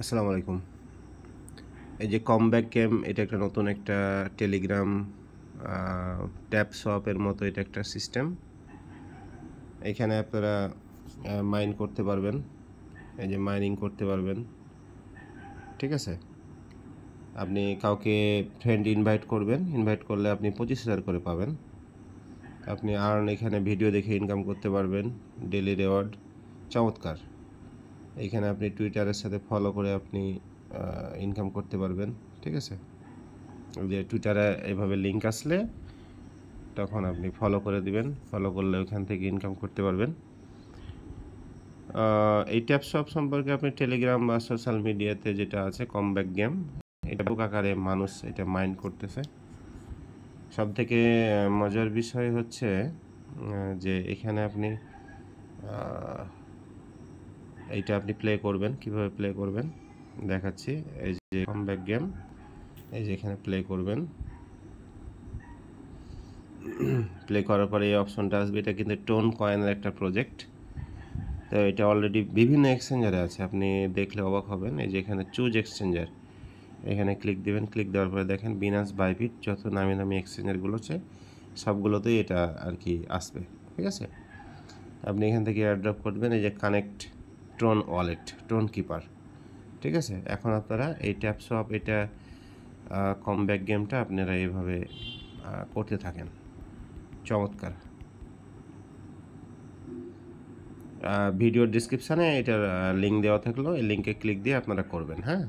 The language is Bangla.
আসসালামু আলাইকুম। এই যে কমব্যাক গেম এটা একটা নতুন একটা টেলিগ্রাম আ ট্যাপ সোয়াপের মতো এটা একটা সিস্টেম। এখানে আপনারা মাইন করতে পারবেন। এই যে মাইনিং করতে পারবেন। ঠিক আছে? আপনি কাউকে ফ্রেন্ড ইনভাইট করবেন। ইনভাইট করলে আপনি ২৫,০০০ করে পাবেন। আপনি এখানে ভিডিও দেখে ইনকাম করতে পারবেন। ডেইলি রিওয়ার্ড চমৎকার! এইখানে আপনি টুইটারের সাথে ফলো করে আপনি ইনকাম করতে পারবেন। ঠিক আছে? ওই যে টুইটারে এভাবে লিংক আসলে তখন আপনি ফলো করে দিবেন। ফলো করলে ওইখান থেকে ইনকাম করতে পারবেন। এই ট্যাপসপ সম্পর্কে আপনি টেলিগ্রাম বা সোশ্যাল মিডিয়াতে যেটা আছে কমব্যাক গেম, এটা ব্যাপক আকারে মানুষ এটা মাইন্ড করতেছে। সবথেকে মজার বিষয় হচ্ছে যে এখানে আপনি এইটা আপনি প্লে করবেন। কিভাবে প্লে করবেন দেখাচ্ছি। এই যে কমব্যাক গেম, এই যে এখানে প্লে করবেন। প্লে করার পরে এই অপশনটা আসবে। এটা কিন্তু টোন কয়েনের একটা প্রজেক্ট। তো এটা অলরেডি বিভিন্ন এক্সচেঞ্জারে আছে। আপনি দেখলে অবাক হবেন। এই যে এখানে চুজ এক্সচেঞ্জার, এখানে ক্লিক দিবেন। ক্লিক দেওয়ার পরে দেখেন বিনান্স, বাইবিট যত নামি দামি এক্সচেঞ্জারগুলো আছে সবগুলোতেই এটা আর কি আসবে। ঠিক আছে? আপনি এখান থেকে এয়ারড্রপ করবেন। এই যে connect Tron wallet, Tron keeper. ঠিক আছে? এখন আপনারা এই ট্যাপসপ এটা কমব্যাক গেমটা আপনারা এইভাবে করতে থাকেন। চমৎকার! ভিডিওর ডেসক্রিপশানে এটার লিঙ্ক দেওয়া থাকলো। এই লিঙ্কে ক্লিক দিয়ে আপনারা করবেন, হ্যাঁ?